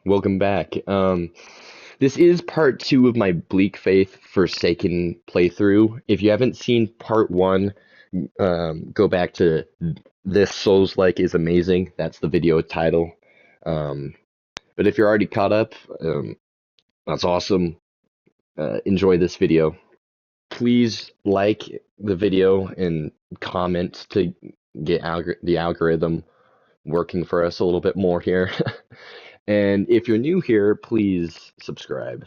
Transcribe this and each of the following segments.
Welcome back. This is part two of my Bleak Faith Forsaken playthrough. If you haven't seen part one, go back to This Souls-like is Amazing. That's the video title. Um, but if you're already caught up, that's awesome. Enjoy this video. Please like the video and comment to get the algorithm working for us a little bit more here. And if you're new here, please subscribe.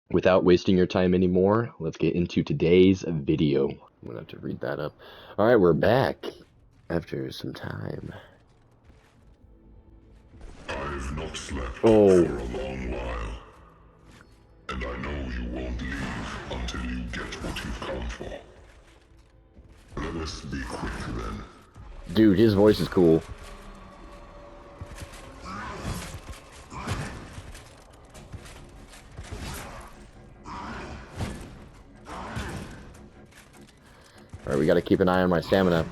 Without wasting your time anymore, let's get into today's video. I'm gonna have to read that up. Alright, we're back after some time. I've not slept Oh. for a long while, and I know you won't leave until you get what you've come for. Let us be quick then. Dude, his voice is cool. Alright, we gotta keep an eye on my stamina.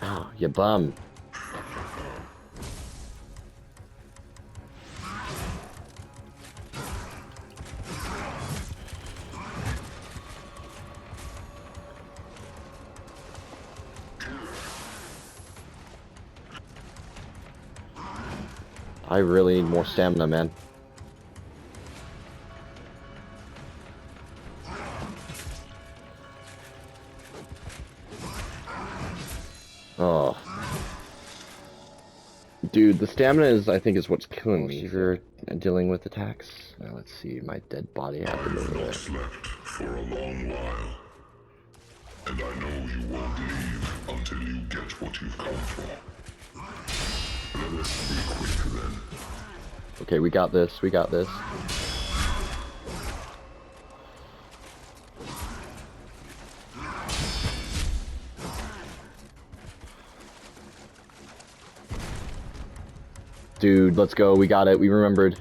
Oh, you bum. I really need more stamina, man. Oh. Dude, the stamina is, I think, is what's killing me. If you're dealing with attacks. Now, let's see, my dead body happened over there. I've not slept for a long while, and I know you won't leave until you get what you've come for. Let us be quick then. Okay, we got this, we got this. Dude, let's go. We got it. We remembered.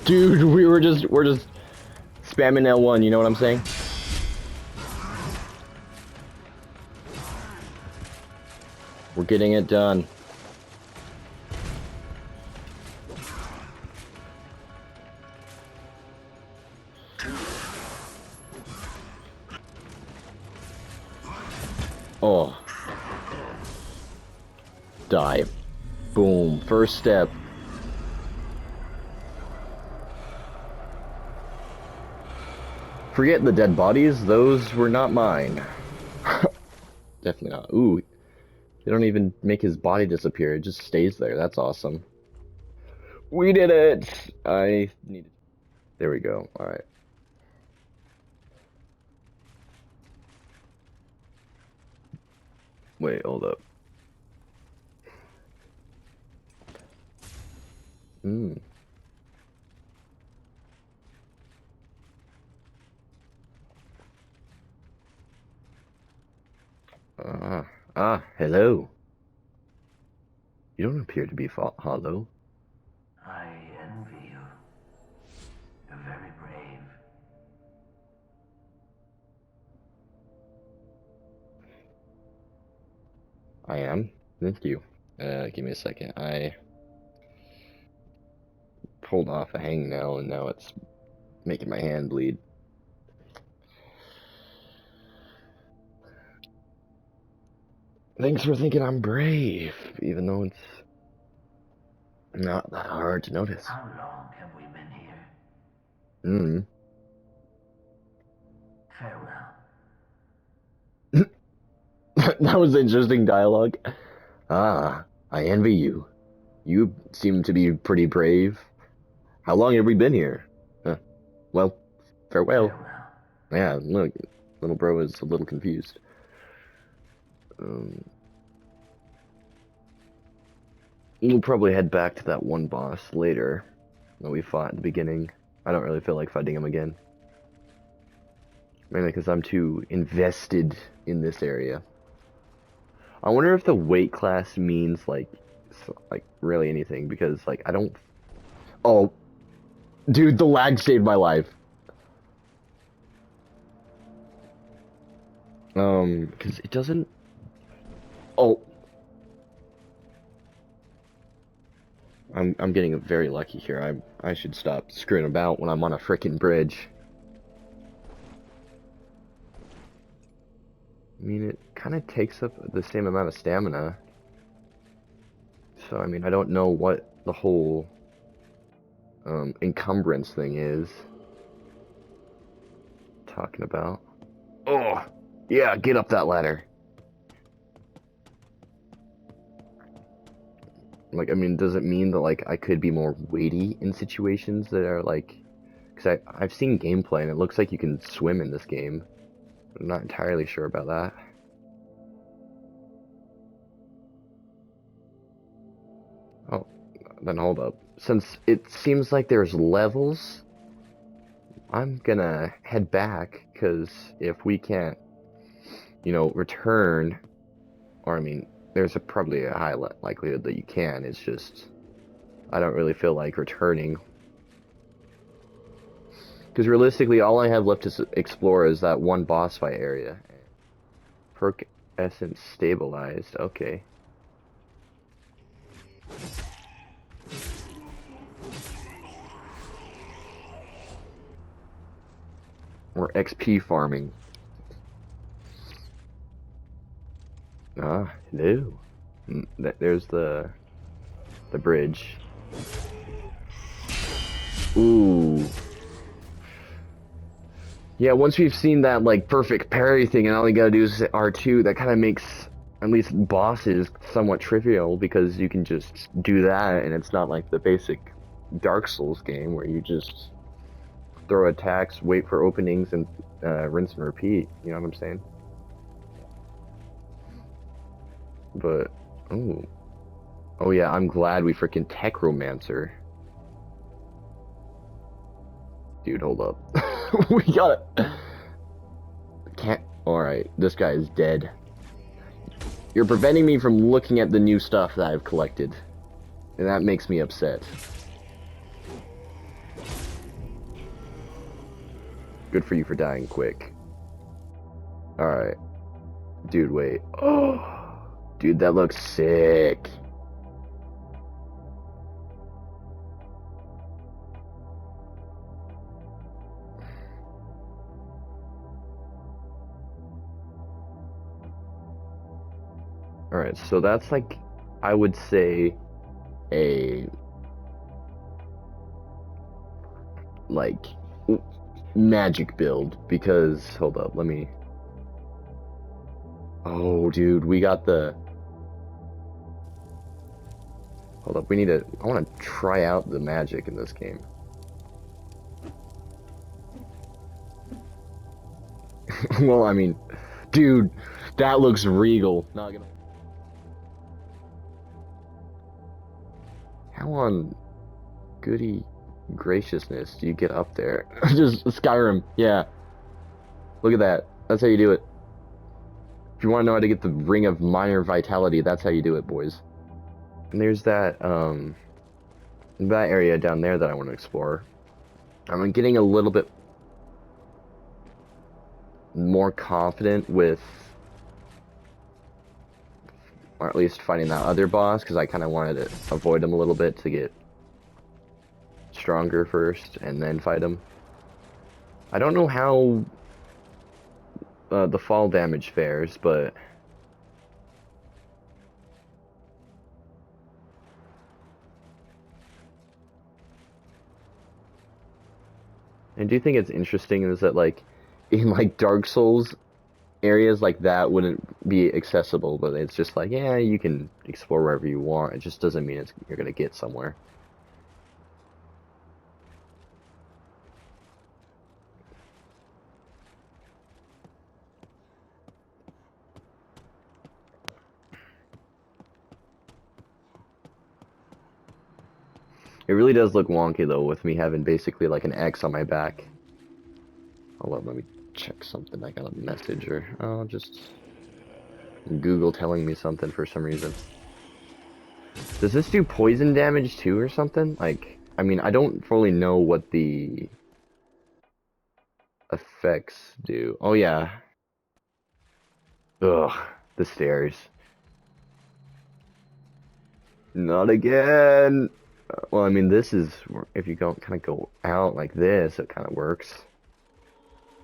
Dude, we're just spamming L1, you know what I'm saying? We're getting it done. Oh. Die. Boom. First step. Forget the dead bodies. Those were not mine. Definitely not. Ooh. They don't even make his body disappear. It just stays there. That's awesome. We did it! I needed... There we go. Alright. Wait, hold up. Hmm. Hello. You don't appear to be hollow. I envy you. You're very brave. I am. Thank you. Give me a second. I pulled off a hangnail and now it's making my hand bleed. Thanks for thinking I'm brave, even though it's not that hard to notice. How long have we been here? Hmm. Farewell. That was interesting dialogue. Ah, I envy you. You seem to be pretty brave. How long have we been here? Well, farewell. Farewell. Yeah, look, little bro is a little confused. We'll probably head back to that one boss later that we fought at the beginning. I don't really feel like fighting him again. Mainly because I'm too invested in this area. I wonder if the weight class means like really anything because like I don't. Oh, dude, the lag saved my life. Because it doesn't. Oh, I'm getting very lucky here. I should stop screwing about when I'm on a frickin' bridge. I mean, it kind of takes up the same amount of stamina. So, I mean, I don't know what the whole encumbrance thing is talking about. Oh, yeah, get up that ladder. Like, I mean, does it mean that, like, I could be more weighty in situations that are, like... Because I've seen gameplay, and it looks like you can swim in this game. I'm not entirely sure about that. Oh, then hold up. Since it seems like there's levels, I'm gonna head back, because if we can't, you know, return, or I mean, there's probably a high likelihood that you can, it's just, I don't really feel like returning. Because realistically, all I have left to explore is that one boss fight area. Perk essence stabilized, okay. Or XP farming. Ah, hello. There's the bridge. Ooh. Yeah, once we've seen that like perfect parry thing and all you gotta do is hit R2, that kind of makes at least bosses somewhat trivial because you can just do that and it's not like the basic Dark Souls game where you just throw attacks, wait for openings, and rinse and repeat. You know what I'm saying? But oh yeah, I'm glad we freaking Techromancer. Dude, hold up. We got it. Can't. Alright, this guy is dead. You're preventing me from looking at the new stuff that I've collected. And that makes me upset. Good for you for dying quick. Alright. Dude, wait. Oh, dude, that looks sick. Alright, so that's like, I would say, a, like, magic build, because, hold up, let me, oh, dude, we got the, hold up, we need to, I want to try out the magic in this game. Well, I mean, dude, that looks regal. Not gonna. How on goody graciousness do you get up there? Just Skyrim, yeah. Look at that. That's how you do it. If you want to know how to get the Ring of Minor Vitality, that's how you do it, boys. And there's that that area down there that I want to explore. I'm getting a little bit more confident with, or at least fighting that other boss, because I kind of wanted to avoid him a little bit to get stronger first and then fight him. I don't know how the fall damage fares, but I do think it's interesting is that like in like Dark Souls areas like that wouldn't be accessible, but it's just like, yeah, you can explore wherever you want. It just doesn't mean you're gonna get somewhere. It really does look wonky though, with me having basically like an X on my back. Hold on, let me check something. I got a message or just Google telling me something for some reason. Does this do poison damage too or something? Like, I mean, I don't fully know what the effects do. Oh yeah. Ugh, the stairs. Not again. Well, I mean, this is if you go kind of go out like this, it kind of works.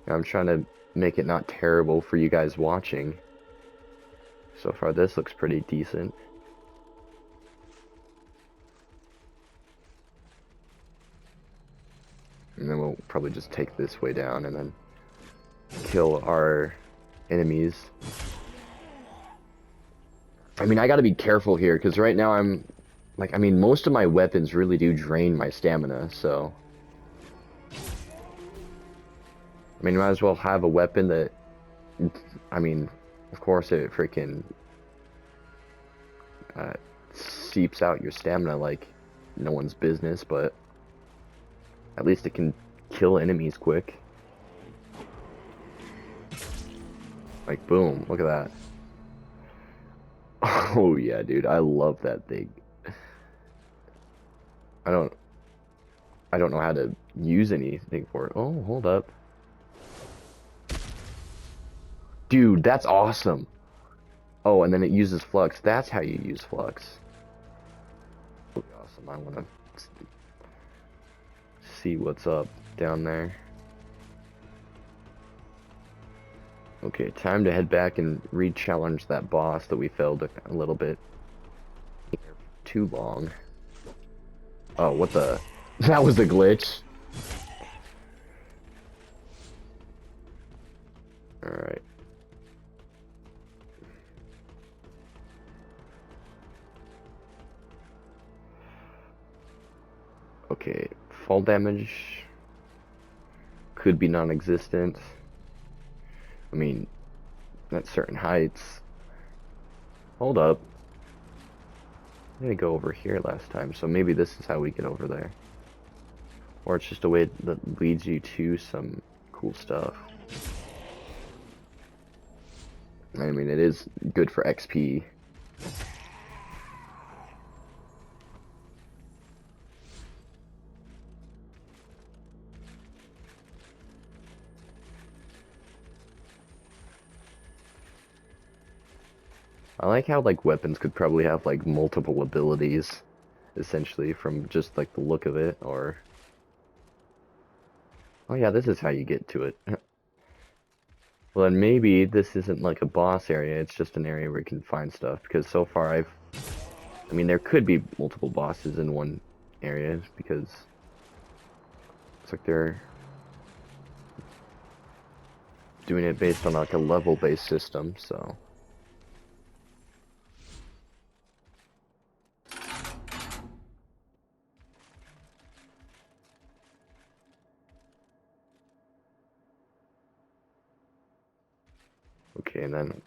I'm trying to make it not terrible for you guys watching. So far, this looks pretty decent. And then we'll probably just take this way down and then kill our enemies. I mean, I gotta be careful here, because right now I'm... Like, I mean, most of my weapons really do drain my stamina, so... I mean, might as well have a weapon that... I mean, of course it freaking... seeps out your stamina like no one's business, but... At least it can kill enemies quick. Like, boom, look at that. Oh yeah, dude, I love that thing. I don't know how to use anything for it. Oh, hold up. Dude, that's awesome. Oh, and then it uses flux. That's how you use flux. Awesome. I want to see what's up down there. Okay, time to head back and re-challenge that boss that we failed a little bit. Too long. Oh, what the... That was a glitch. Alright. Okay, fall damage could be non-existent. I mean, at certain heights. Hold up. I didn't go over here last time, so maybe this is how we get over there. Or it's just a way that leads you to some cool stuff. I mean, it is good for XP. I like how, like, weapons could probably have, like, multiple abilities, essentially, from just, like, the look of it, or... Oh yeah, this is how you get to it. Well, then maybe this isn't, like, a boss area, it's just an area where you can find stuff, because so far I mean, there could be multiple bosses in one area, because... It's like they're... doing it based on, like, a level-based system, so... Okay, and then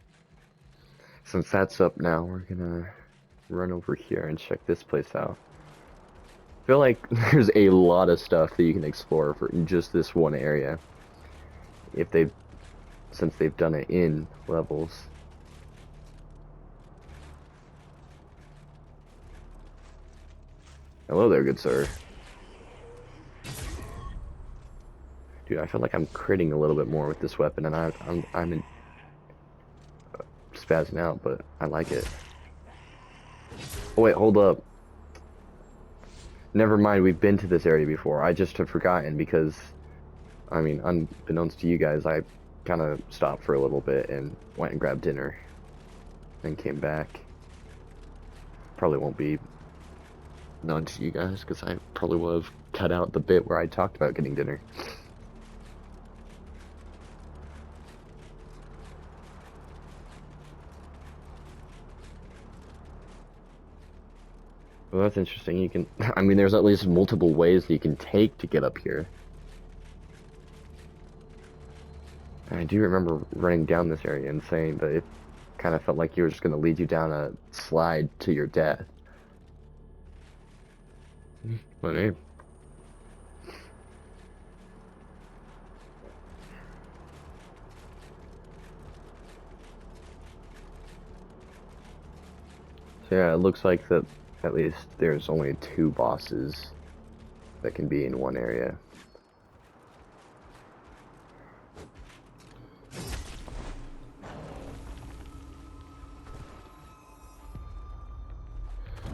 since that's up now, we're gonna run over here and check this place out. I feel like there's a lot of stuff that you can explore for just this one area. Since they've done it in levels. Hello there, good sir. Dude, I feel like I'm critting a little bit more with this weapon, and I'm spazzing out, but I like it. Oh wait, hold up. Never mind, we've been to this area before. I just have forgotten because, I mean, unbeknownst to you guys, I kind of stopped for a little bit and went and grabbed dinner, and came back. Probably won't be known to you guys because I probably would have cut out the bit where I talked about getting dinner. Well, that's interesting. You can, I mean, there's at least multiple ways that you can take to get up here. I do remember running down this area and saying that it kind of felt like you were just going to lead you down a slide to your death. But hey. Yeah, it looks like that at least there's only 2 bosses that can be in one area.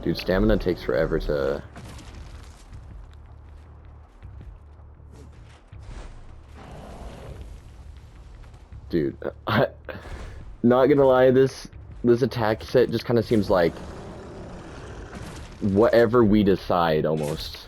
Dude, stamina takes forever to... Dude, not gonna lie, this attack set just kind of seems like whatever we decide, almost.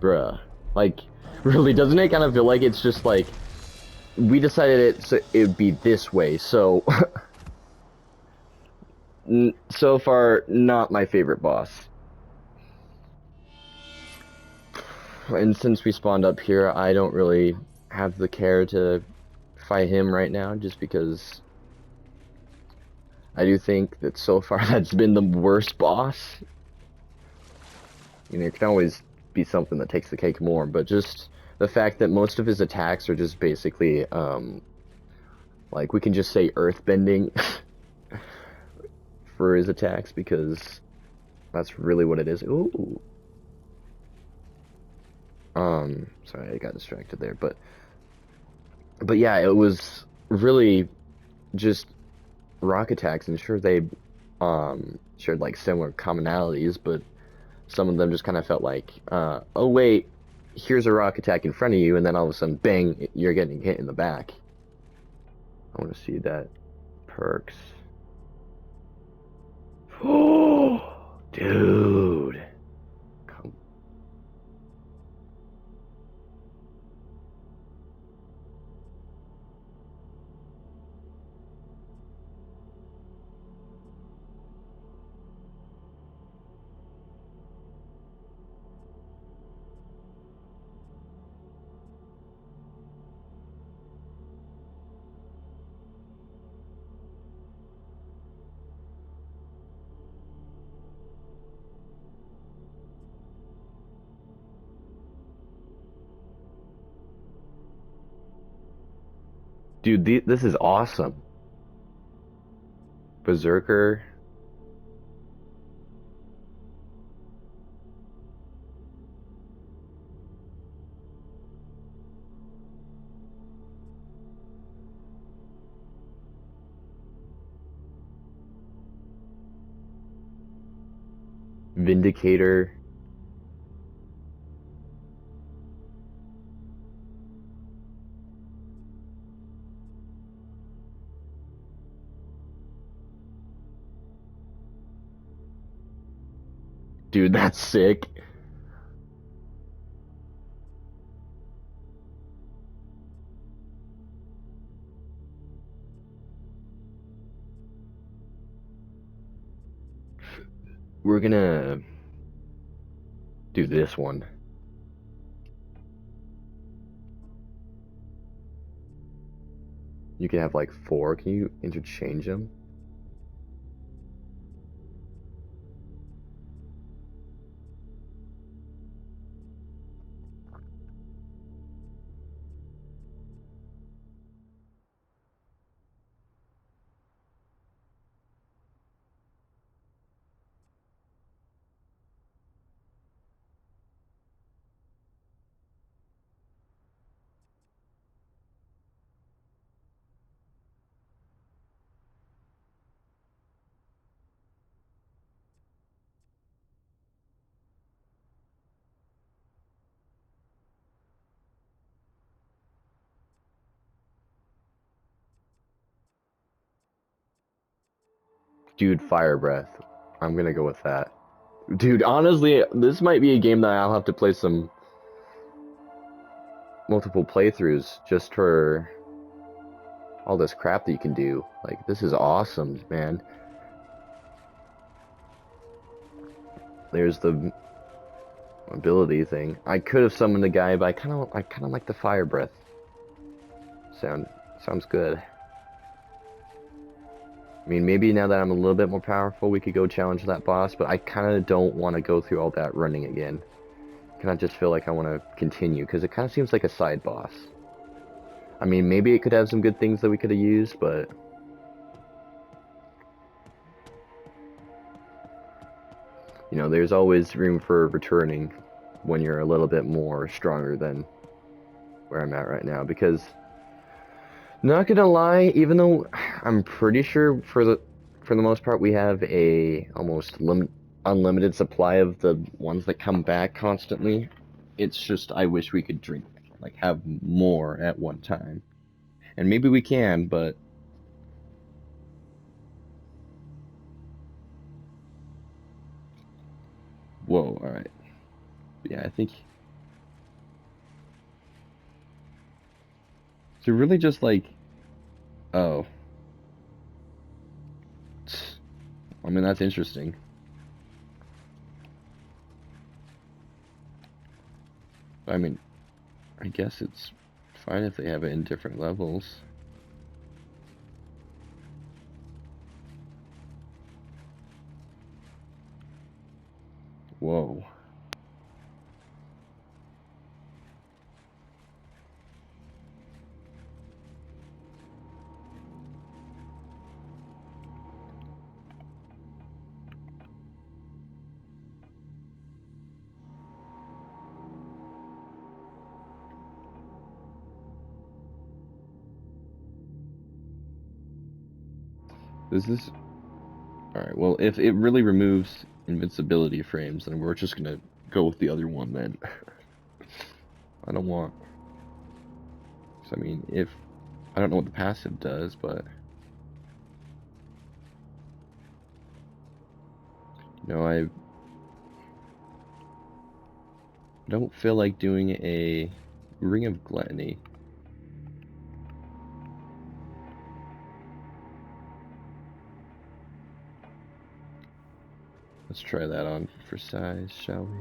Bruh. Like, really, doesn't it kind of feel like it's just like, we decided it would be this way, so... so far, not my favorite boss. And since we spawned up here, I don't really have the care to fight him right now, just because I do think that so far that's been the worst boss. You know, it can always be something that takes the cake more, but just the fact that most of his attacks are just basically, like, we can just say earthbending for his attacks, because that's really what it is. Ooh. Sorry, I got distracted there, but yeah, it was really just rock attacks, and sure they shared like similar commonalities, but some of them just kind of felt like, oh wait, here's a rock attack in front of you, and then all of a sudden, bang, you're getting hit in the back. I want to see that. Perks. Oh, dude. Come. Dude, this is awesome. Berserker. Vindicator. Dude, that's sick. We're gonna do this one. You can have like 4. Can you interchange them? Dude, Fire Breath. I'm gonna go with that. Dude, honestly, this might be a game that I'll have to play some multiple playthroughs just for all this crap that you can do. Like, this is awesome, man. there's the ability thing. I could have summoned the guy, but I kind of like the fire breath sounds good. I mean, maybe now that I'm a little bit more powerful, we could go challenge that boss, but I kind of don't want to go through all that running again. Kind of just feel like I want to continue, because it kind of seems like a side boss. I mean, maybe it could have some good things that we could have used, but... You know, there's always room for returning when you're a little bit more stronger than where I'm at right now, because... Not gonna lie, even though I'm pretty sure for the most part we have a almost unlimited supply of the ones that come back constantly, it's just I wish we could drink, like have more at one time. And maybe we can, but whoa, alright. Yeah, I think so really just like oh. I mean that's interesting. I mean, I guess it's fine if they have it in different levels. Whoa. Is this alright, well, if it really removes invincibility frames, then we're just gonna go with the other one then. I don't want... So, I mean, if... I don't know what the passive does, but... You know, I don't feel like doing a Ring of Gluttony. Let's try that on for size, shall we?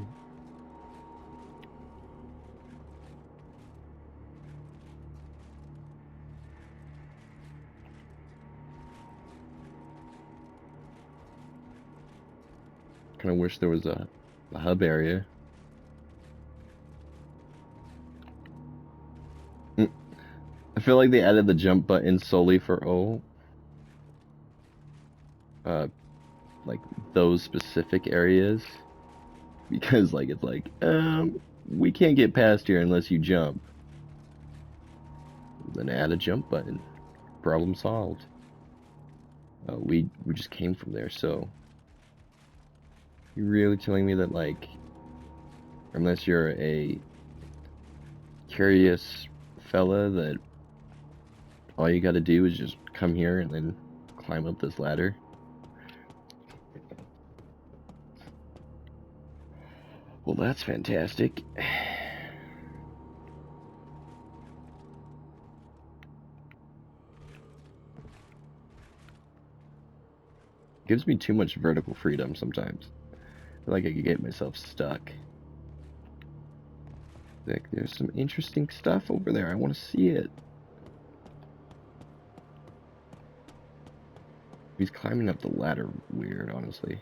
Kind of wish there was a hub area. I feel like they added the jump button solely for uh, like those specific areas, because like it's like we can't get past here unless you jump. Then add a jump button. Problem solved. We just came from there, so you're really telling me that like unless you're a curious fella that all you gotta do is just come here and then climb up this ladder? Well, that's fantastic. Gives me too much vertical freedom sometimes. I feel like I could get myself stuck. Like, there's some interesting stuff over there. I want to see it. He's climbing up the ladder weird, honestly.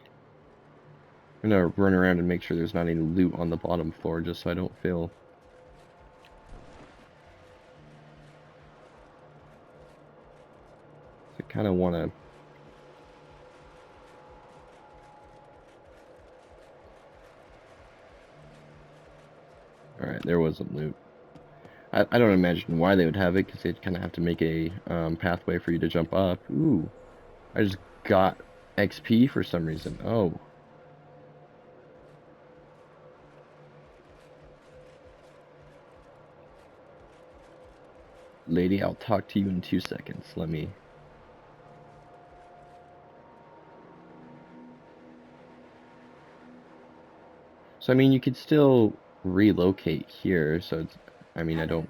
I'm gonna run around and make sure there's not any loot on the bottom floor just so I don't feel... I kind of want to... Alright, there wasn't loot. I don't imagine why they would have it, because they'd kind of have to make a pathway for you to jump up. Ooh, I just got XP for some reason. Oh. Lady, I'll talk to you in 2 seconds. Let me... So, I mean, you could still relocate here, so it's... I mean, I don't...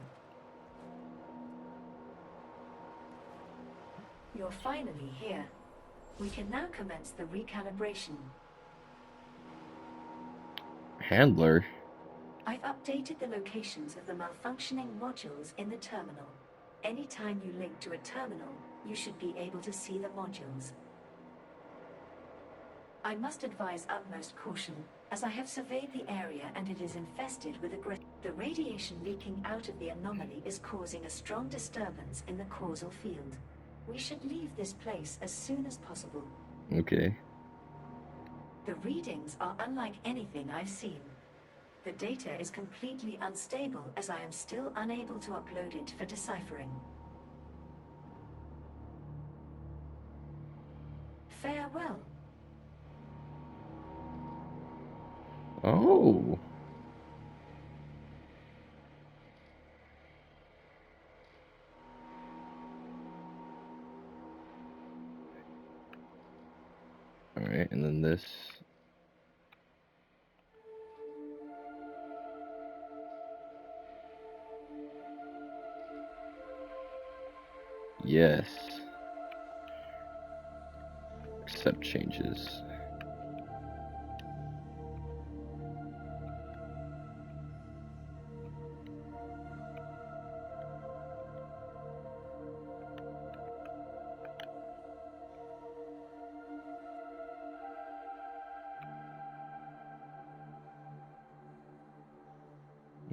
You're finally here. We can now commence the recalibration. Handler? I've updated the locations of the malfunctioning modules in the terminal. Anytime you link to a terminal, you should be able to see the modules. I must advise utmost caution, as I have surveyed the area and it is infested with the radiation leaking out of the anomaly is causing a strong disturbance in the causal field. We should leave this place as soon as possible. Okay. The readings are unlike anything I've seen. The data is completely unstable as I am still unable to upload it for deciphering. Farewell. Oh. Alright, and then this. Yes. Accept changes.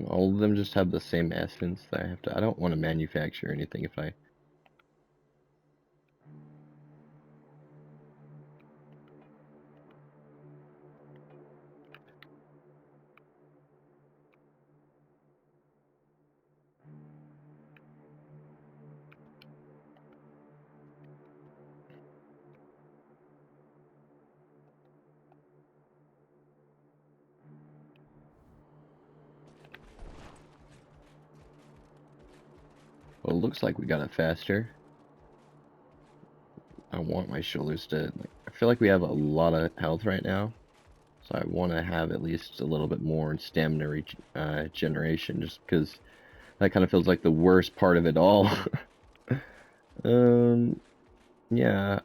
All of them just have the same essence that I have to. I don't want to manufacture anything if I. Well, it looks like we got it faster. I want my shoulders to. I feel like we have a lot of health right now, so I want to have at least a little bit more stamina generation, just because that kind of feels like the worst part of it all. Yeah.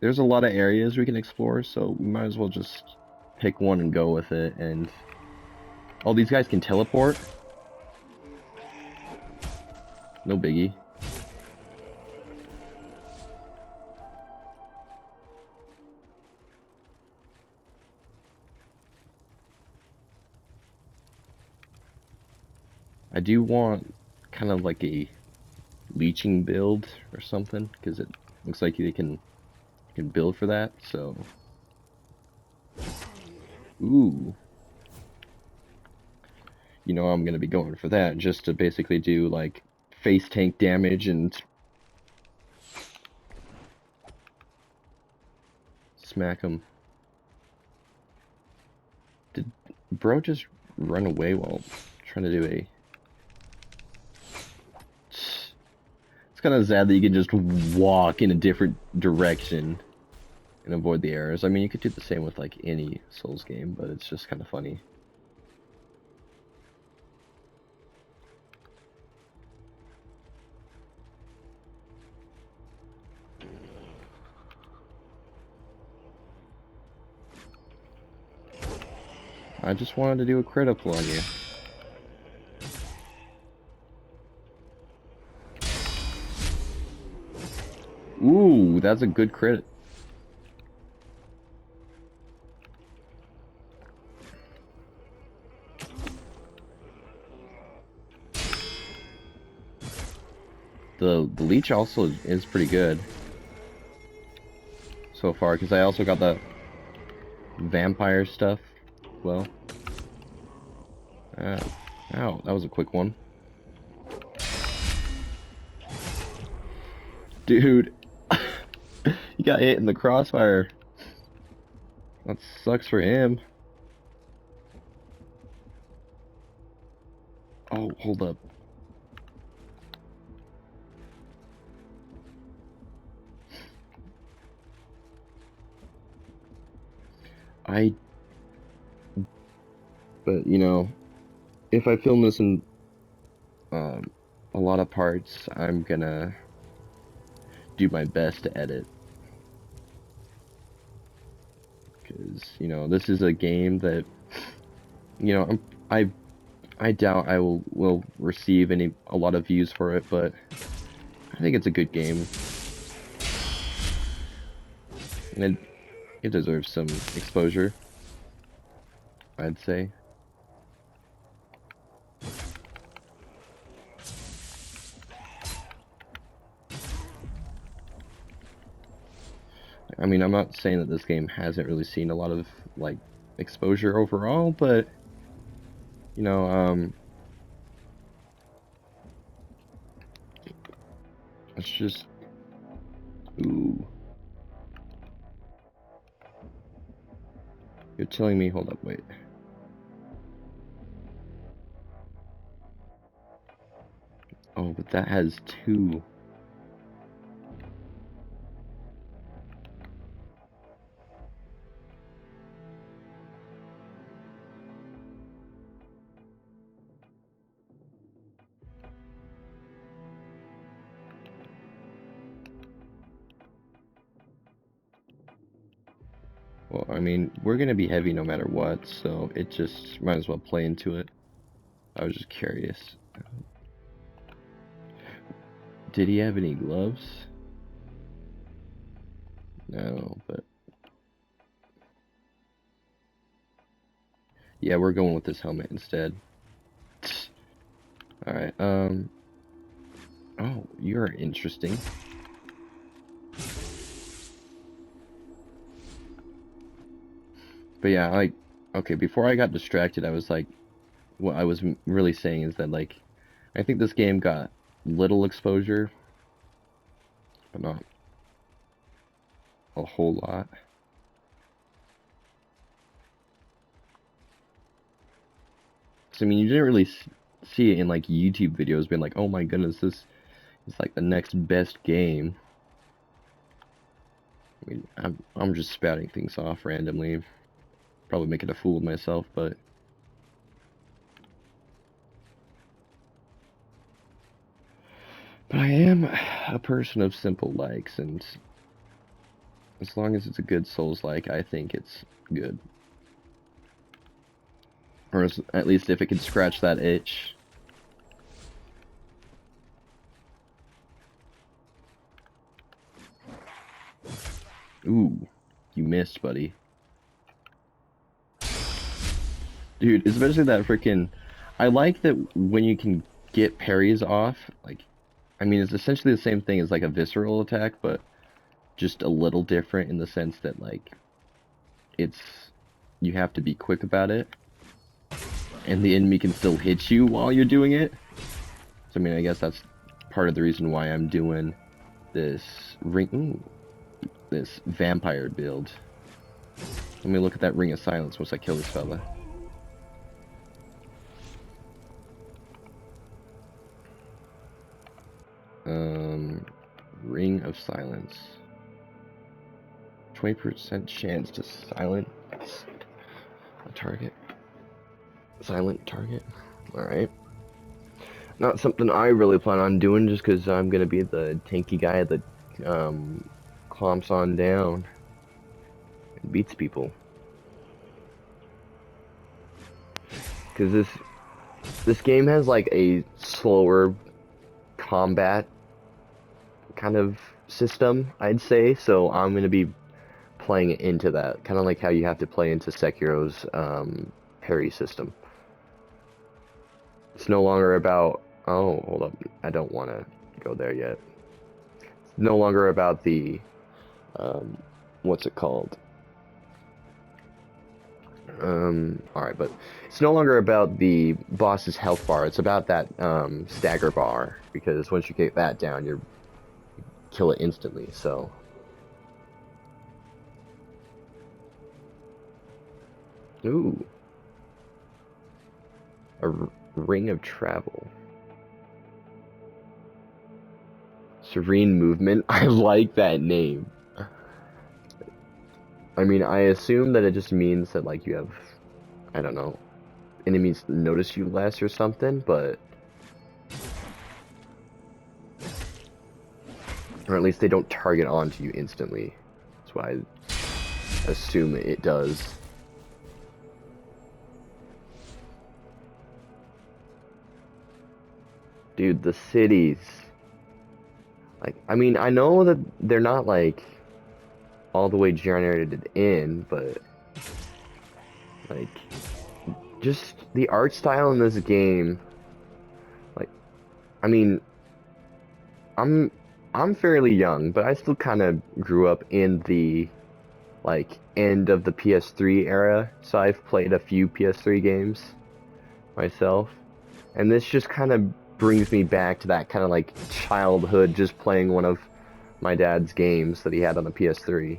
There's a lot of areas we can explore, so we might as well just pick one and go with it. And all these guys can teleport. No biggie. I do want kind of like a leeching build or something, because it looks like they can build for that. So, ooh, you know I'm gonna be going for that just to basically do like face tank damage and smack them. Did bro just run away while trying to do a? It's kind of sad that you can just walk in a different direction and avoid the errors. I mean, you could do the same with like any Souls game, but it's just kind of funny. I just wanted to do a critical on you. Ooh, that's a good crit. The leech also is pretty good so far, because I also got the vampire stuff. Well, ow, that was a quick one. Dude, he got hit in the crossfire. That sucks for him. Oh, hold up. But you know, if I film this in a lot of parts, I'm gonna do my best to edit. Because, you know, this is a game that You know, I doubt I will receive a lot of views for it, but I think it's a good game, and it deserves some exposure, I'd say. I mean, I'm not saying that this game hasn't really seen a lot of like exposure overall, but you know, it's just ooh. You're telling me, hold up, wait. Oh, but that has two. Well, I mean, we're gonna be heavy no matter what, so it just might as well play into it. I was just curious. Did he have any gloves? No, but yeah, we're going with this helmet instead. Alright, oh, you're interesting. But yeah, like, okay, before I got distracted, I was like, what I was really saying is that, like, I think this game got little exposure, but not a whole lot. So, I mean, you didn't really see it in, like, YouTube videos being like, oh my goodness, this is, like, the next best game. I mean, I'm just spouting things off randomly, probably making a fool of myself, but I am a person of simple likes, and as long as it's a good Souls-like, I think it's good. Or at least if it can scratch that itch. Ooh, you missed, buddy. Dude, especially that freaking... I like that when you can get parries off, like, I mean, it's essentially the same thing as, like, a visceral attack, but just a little different in the sense that, like, it's... you have to be quick about it, and the enemy can still hit you while you're doing it. So, I mean, I guess that's part of the reason why I'm doing this this vampire build. Let me look at that Ring of Silence once I kill this fella. Ring of Silence. 20% chance to silence a target. Silent target. Alright. Not something I really plan on doing just because I'm gonna be the tanky guy that clomps on down and beats people. Because this game has like a slower combat kind of system, I'd say, so I'm gonna be playing into that, kind of like how you have to play into Sekiro's parry system. It's no longer about, oh, hold up, I don't want to go there yet. It's no longer about the, what's it called? Alright, but it's no longer about the boss's health bar, it's about that, stagger bar, because once you get that down, you kill it instantly, so... Ooh. A ring of travel. Serene movement. I like that name. I mean, I assume that it just means that, like, you have, I don't know, enemies notice you less or something, but... Or at least they don't target onto you instantly. That's why I assume it does. Dude, the cities. Like, I mean, I know that they're not like all the way generated in, but like just the art style in this game, like I mean, I'm I'm fairly young, but I still kind of grew up in the like end of the PS3 era, so I've played a few PS3 games myself. And this just kind of brings me back to that kind of like childhood, just playing one of my dad's games that he had on the PS3.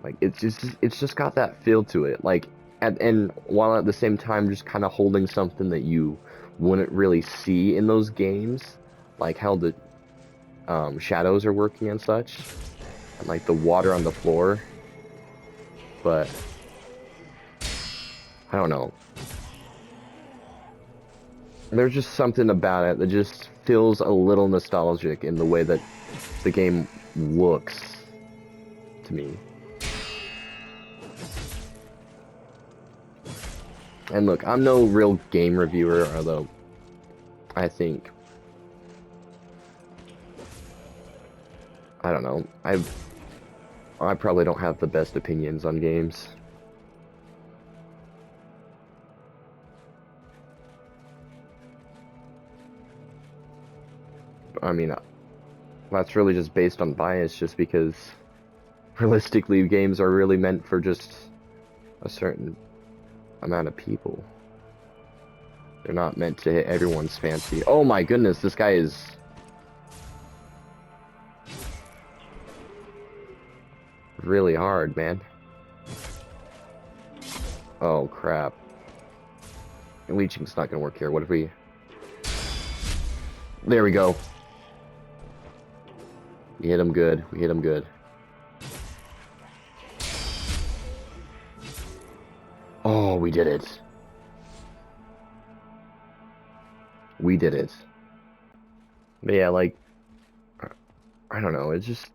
Like it's just got that feel to it. Like and while at the same time just kind of holding something that you wouldn't really see in those games, like how the shadows are working and such, and like the water on the floor. But I don't know. There's just something about it that just feels a little nostalgic in the way that the game looks to me. And look, I'm no real game reviewer, although I think I don't know. I probably don't have the best opinions on games. I mean, that's really just based on bias, just because realistically, games are really meant for just a certain amount of people. They're not meant to hit everyone's fancy. Oh my goodness, this guy is really hard, man. Oh crap. Leeching's not gonna work here. What if we... There we go. We hit him good. We hit him good. Oh, we did it. We did it. But yeah, like, I don't know. It's just...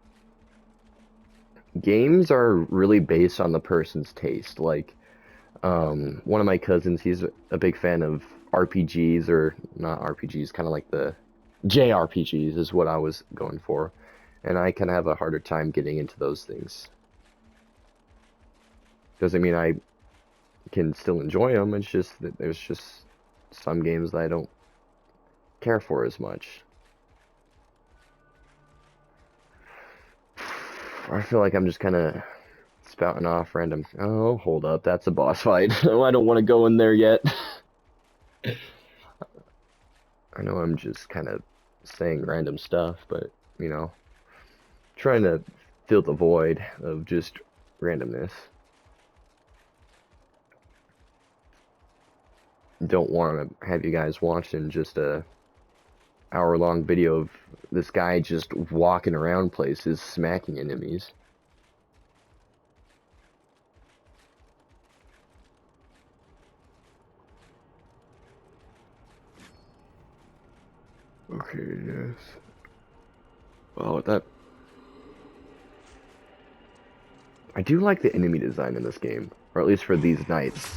Games are really based on the person's taste. Like, one of my cousins, he's a big fan of RPGs, or not RPGs, kind of like the JRPGs is what I was going for. And I kind of have a harder time getting into those things. Doesn't mean I can still enjoy them, it's just that there's just some games that I don't care for as much. I feel like I'm just kind of spouting off random. Oh, hold up, that's a boss fight. Oh, I don't want to go in there yet. I know I'm just kind of saying random stuff, but you know, trying to fill the void of just randomness. Don't want to have you guys watching just a hour-long video of this guy just walking around places, smacking enemies. Okay, yes. Oh, that... I do like the enemy design in this game, or at least for these knights.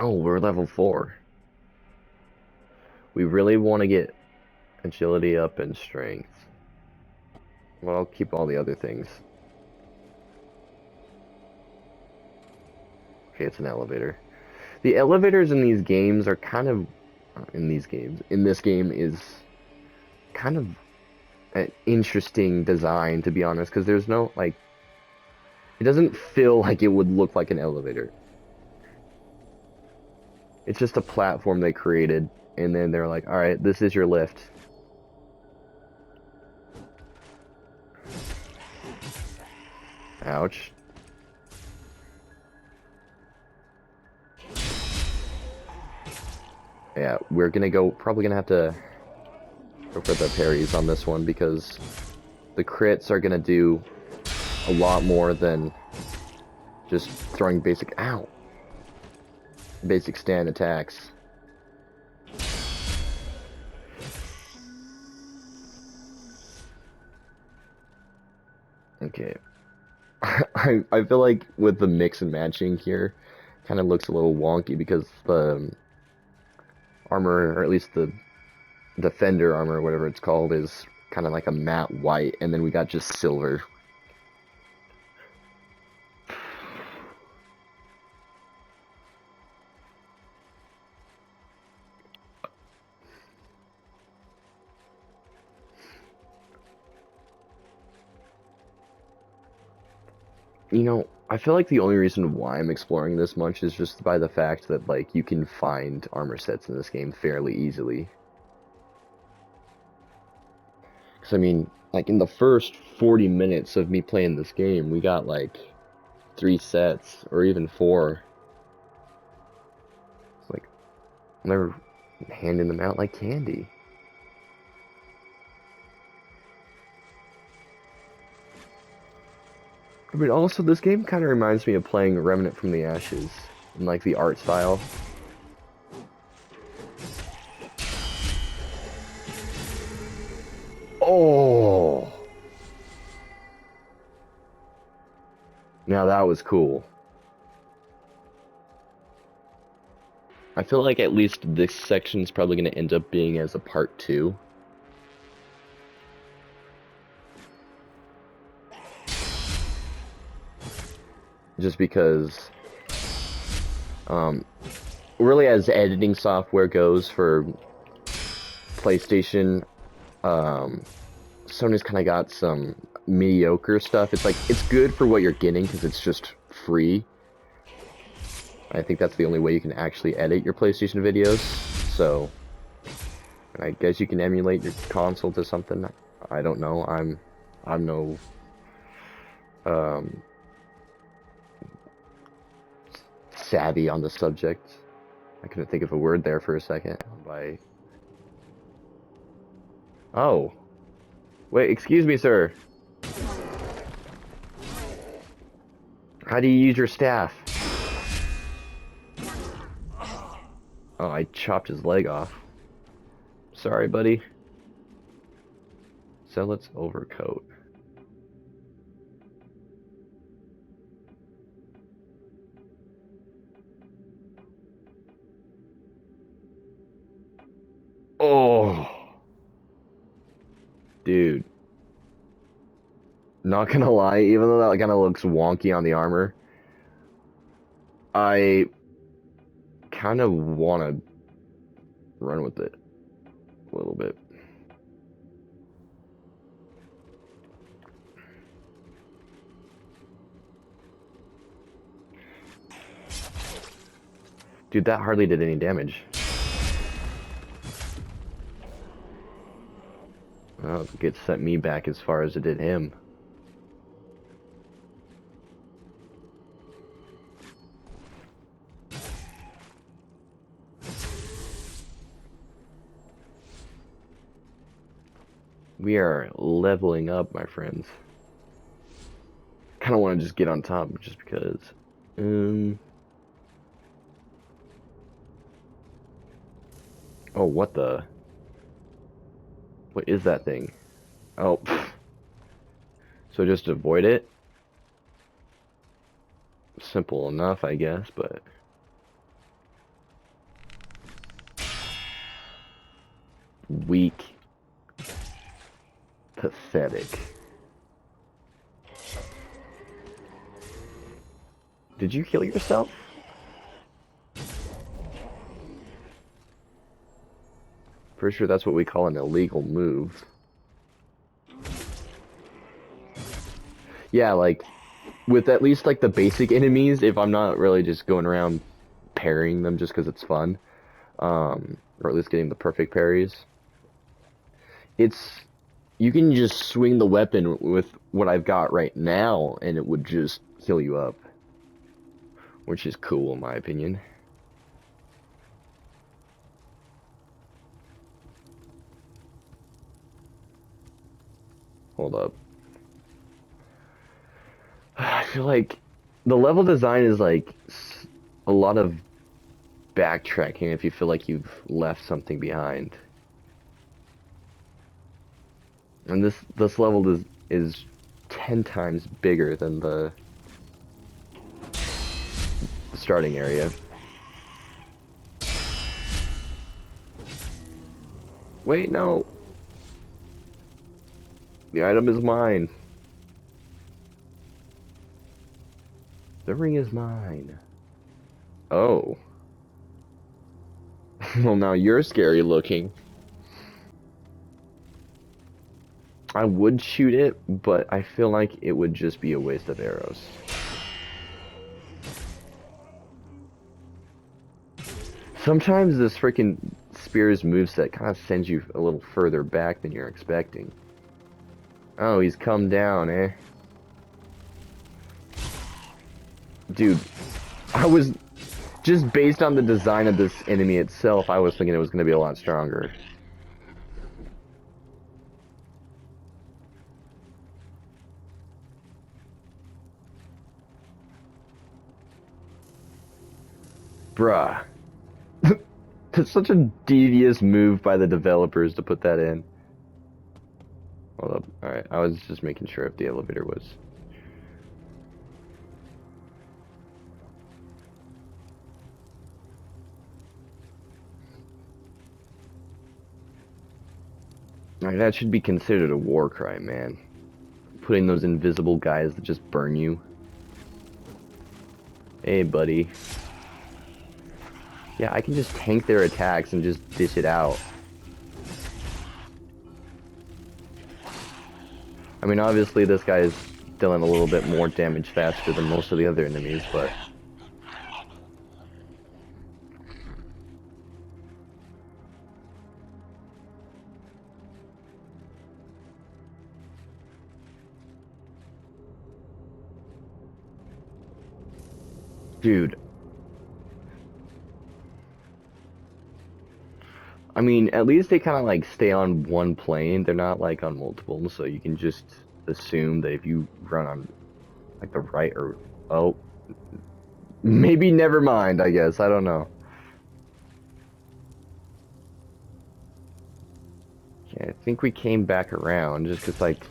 Oh, we're level 4. We really want to get agility up and strength. Well, I'll keep all the other things. Okay, it's an elevator. The elevators in these games are kind of... in this game is kind of an interesting design, to be honest, because there's no, like... It doesn't feel like it would look like an elevator. It's just a platform they created, and then they're like, alright, this is your lift. Ouch. Yeah, we're gonna go, probably gonna have to go for the parries on this one, because the crits are gonna do a lot more than just throwing basic, ow! Basic stand attacks. Okay. I feel like with the mix and matching here, kind of looks a little wonky because the armor, or at least the defender armor, whatever it's called, is kind of like a matte white, and then we got just silver. You know, I feel like the only reason why I'm exploring this much is just by the fact that, like, you can find armor sets in this game fairly easily. Because, I mean, like, in the first 40 minutes of me playing this game, we got, like, 3 sets, or even 4. It's like, they're handing them out like candy. I mean, also, this game kind of reminds me of playing Remnant from the Ashes, in, like, the art style. Oh! Now that was cool. I feel like at least this section's probably going to end up being as a part 2. Just because, really as editing software goes for PlayStation, Sony's kind of got some mediocre stuff. It's like, it's good for what you're getting because it's just free. I think that's the only way you can actually edit your PlayStation videos. So, I guess you can emulate your console to something. I don't know. I'm no, savvy on the subject. I couldn't think of a word there for a second. Oh. Wait, excuse me, sir. How do you use your staff? Oh, I chopped his leg off. Sorry, buddy. Zealot's overcoat. Oh. Dude. Not gonna lie, even though that kind of looks wonky on the armor, I kind of want to run with it a little bit. Dude, that hardly did any damage. Oh, it sent me back as far as it did him. We are leveling up, my friends. Kind of want to just get on top just because. Oh, what the? What is that thing? Oh, pfft. So just avoid it? Simple enough, I guess, but... Weak. Pathetic. Did you kill yourself? Pretty sure that's what we call an illegal move. Yeah, like, with at least, like, the basic enemies, if I'm not really just going around parrying them just because it's fun, or at least getting the perfect parries, you can just swing the weapon with what I've got right now, and it would just heal you up. Which is cool, in my opinion. Hold up. I feel like the level design is like a lot of backtracking if you feel like you've left something behind. And this level is 10 times bigger than the starting area. Wait, no. The item is mine. The ring is mine. Oh. Well, now you're scary looking. I would shoot it, but I feel like it would just be a waste of arrows. Sometimes this freaking Spear's moveset kind of sends you a little further back than you're expecting. Oh, he's come down, eh? Dude, I was... Just based on the design of this enemy itself, I was thinking it was going to be a lot stronger. Bruh. It's such a devious move by the developers to put that in. Hold up. Alright, I was just making sure if the elevator was... Like, that should be considered a war crime, man. Putting those invisible guys that just burn you. Hey, buddy. Yeah, I can just tank their attacks and just dish it out. I mean, obviously this guy is dealing a little bit more damage faster than most of the other enemies, but... Dude. I mean, at least they kind of like stay on one plane. They're not like on multiple, so you can just assume that if you run on like the right or... Oh. Maybe never mind, I guess. I don't know. Yeah, I think we came back around just because, like,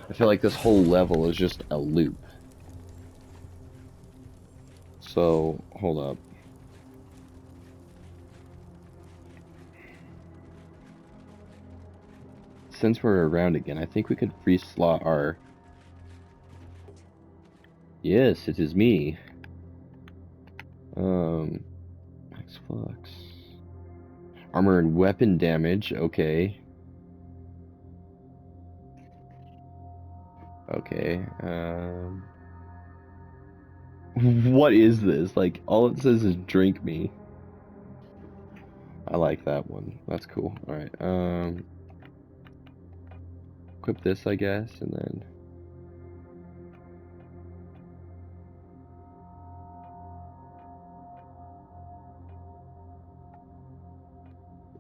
I feel like this whole level is just a loop. So, hold up. Since we're around again, I think we could reslot our... Yes, it is me. Max Flux. Armor and weapon damage, okay. Okay, what is this? Like, all it says is drink me. I like that one. That's cool. Alright, equip this, I guess, and then...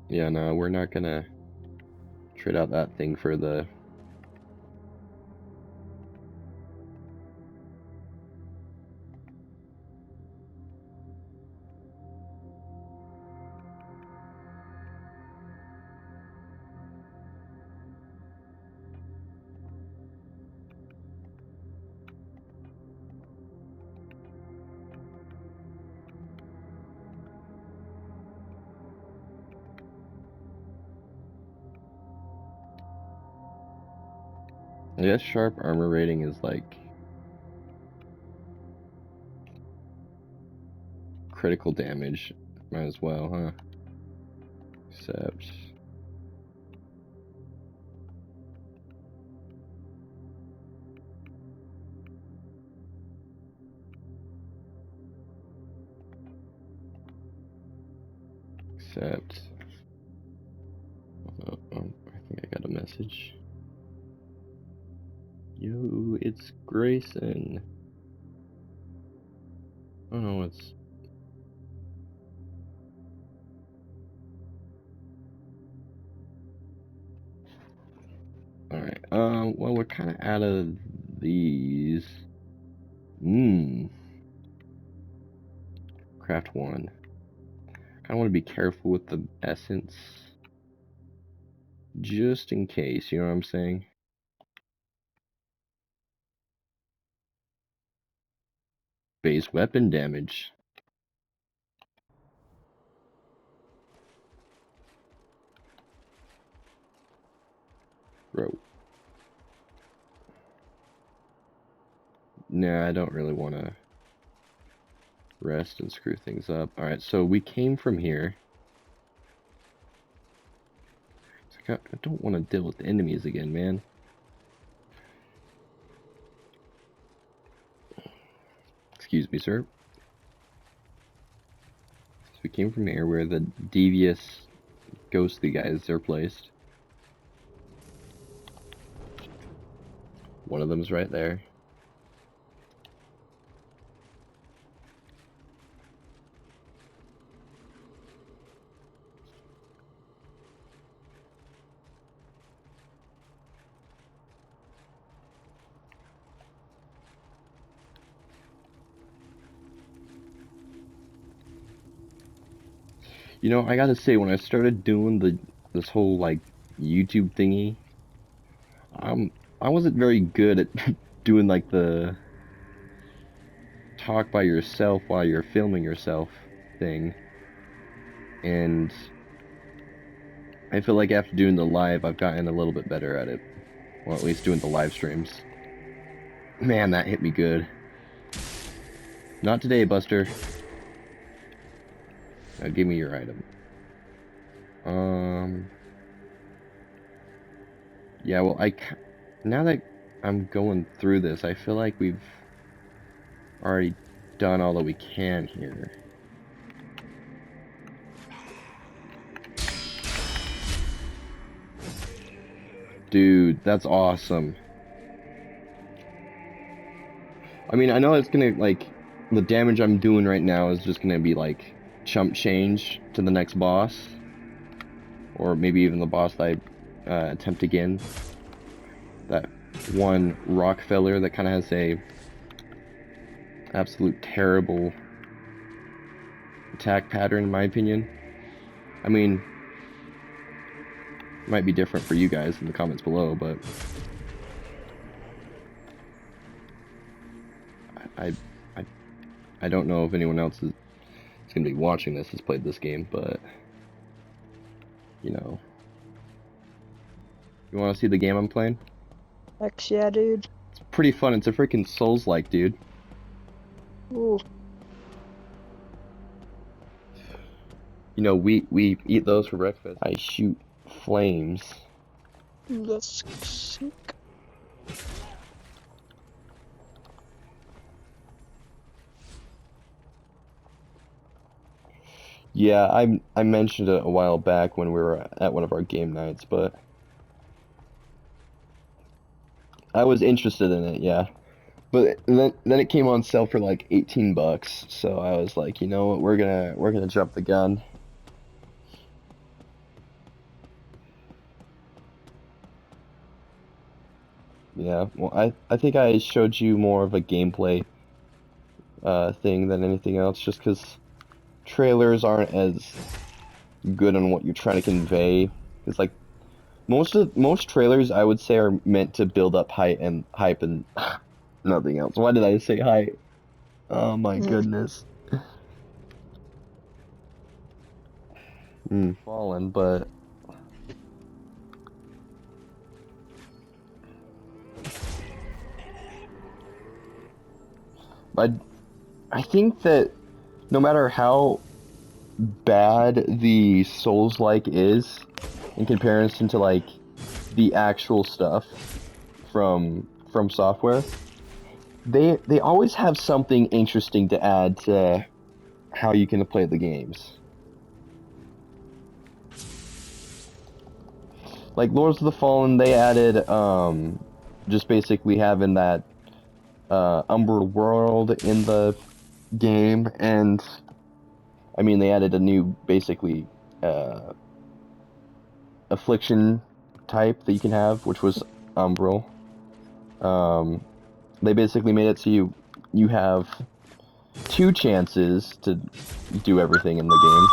Yeah, no, we're not gonna trade out that thing for the... I guess sharp armor rating is like... critical damage. Might as well, huh? Except... Except... I think I got a message. Yo, it's Grayson. Oh no, it's... Alright, well, we're kind of out of these. Craft one. I want to be careful with the essence. Just in case, you know what I'm saying? base weapon damage. Bro. Nah, I don't really want to rest and screw things up. Alright, so we came from here. I don't want to deal with the enemies again, man. Excuse me, sir. So we came from here where the devious, ghostly guys are placed. One of them's right there. You know, I gotta say, when I started doing this whole like YouTube thingy, I wasn't very good at doing like the talk by yourself while you're filming yourself thing. And I feel like after doing the live, I've gotten a little bit better at it. Well, at least doing the live streams. Man, that hit me good. Not today, Buster. Now give me your item. Yeah, well, now that I'm going through this, I feel like we've already done all that we can here. Dude, that's awesome. I mean, I know it's gonna, like, the damage I'm doing right now is just gonna be, like, chump change to the next boss. Or maybe even the boss that I attempt again. That one Rockefeller that kind of has a absolute terrible attack pattern, in my opinion. I mean, it might be different for you guys in the comments below, but I, I, I don't know if anyone else is gonna be watching this has played this game, but you know, you want to see the game I'm playing? Heck yeah, dude. It's pretty fun. It's a freaking Souls-like, dude. Ooh. You know, we eat those for breakfast. I shoot flames. That's sick. Yeah, I mentioned it a while back when we were at one of our game nights, but I was interested in it, yeah. But then it came on sale for like $18, so I was like, you know what, we're gonna jump the gun. Yeah, well, I think I showed you more of a gameplay thing than anything else, just because trailers aren't as good on what you're trying to convey. It's like most trailers I would say are meant to build up hype and nothing else. Why did I say hype? Oh my goodness. Fallen, but I think that no matter how bad the Souls-like is in comparison to like the actual stuff from Software, they always have something interesting to add to how you can play the games. Like Lords of the Fallen, they added just basically having that Umber world in the game, and I mean they added a new basically affliction type that you can have, which was Umbral. They basically made it so you have 2 chances to do everything in the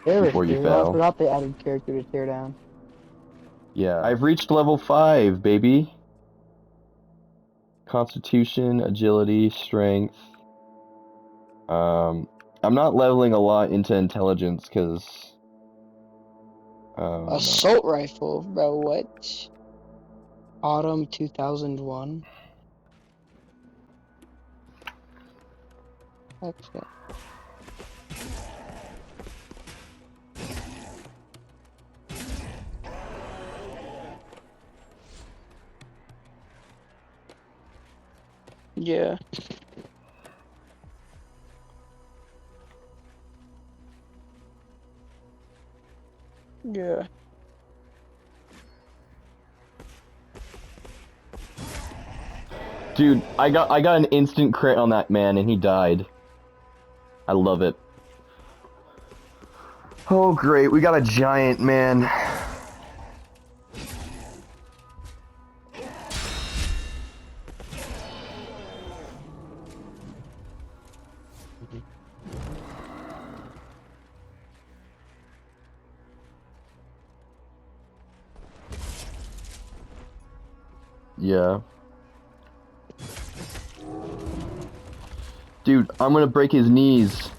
game before you I fail. forgot they added character to tear down. Yeah, I've reached level 5, baby. Constitution, agility, strength. I'm not leveling a lot into intelligence because. Oh no. Assault rifle, bro. What? Autumn 2001. Okay. Yeah. Yeah. Dude, I got an instant crit on that man and he died. I love it. Oh great, we got a giant man. Yeah. Dude, I'm gonna break his knees.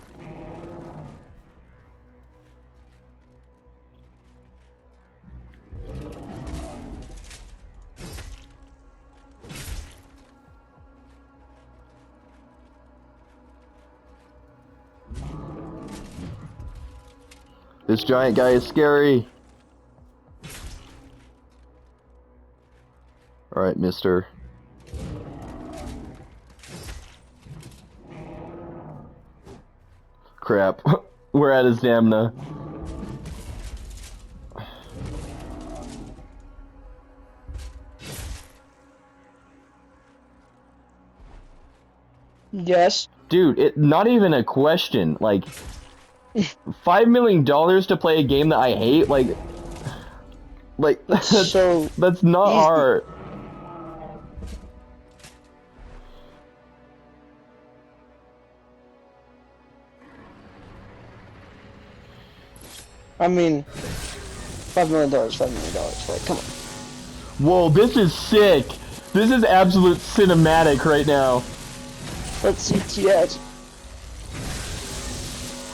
This giant guy is scary. Alright, mister. Crap. We're at his stamina. Yes. Dude, not even a question. Like, $5 million to play a game that I hate? Like, It's so that's not easy. hard. I mean, $5 million, $5 million. Like, come on. Whoa, this is sick. This is absolute cinematic right now. Let's see TS.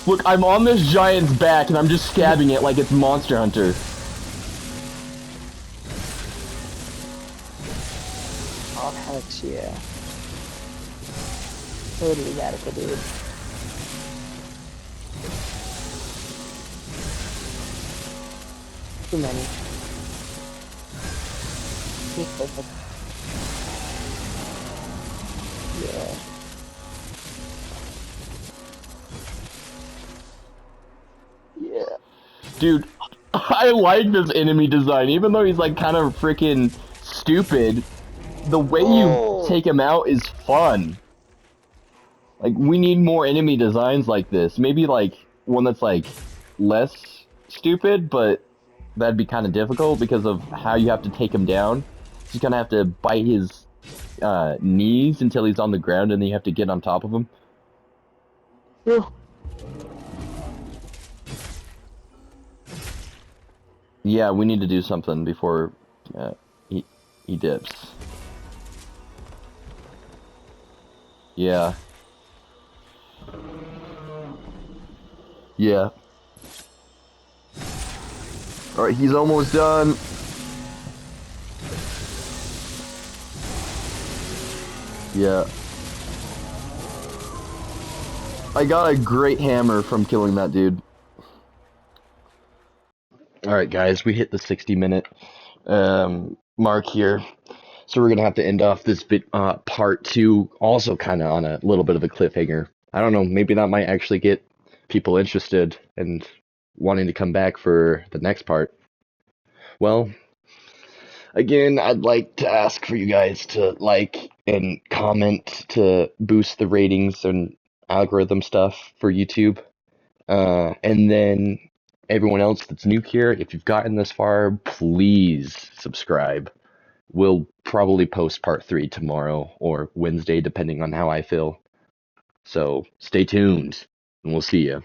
Look, I'm on this giant's back and I'm just stabbing it like it's Monster Hunter. Oh, heck yeah. Totally radical, dude. Too many. Yeah. Yeah. Dude, I like this enemy design, even though he's like kind of freaking stupid. The way you Oh. take him out is fun. Like, we need more enemy designs like this. Maybe like one that's like less stupid, but that'd be kind of difficult because of how you have to take him down. You kind of have to bite his knees until he's on the ground, and then you have to get on top of him. Yeah. Yeah, we need to do something before he dips. Yeah. Yeah. Alright, he's almost done. Yeah. I got a great hammer from killing that dude. Alright guys, we hit the 60-minute mark here. So we're gonna have to end off this part 2 also kind of on a little bit of a cliffhanger. I don't know, maybe that might actually get people interested and wanting to come back for the next part. Well, again, I'd like to ask for you guys to like and comment to boost the ratings and algorithm stuff for YouTube. And then everyone else that's new here, if you've gotten this far, please subscribe. We'll probably post part 3 tomorrow or Wednesday, depending on how I feel. So stay tuned, and we'll see you.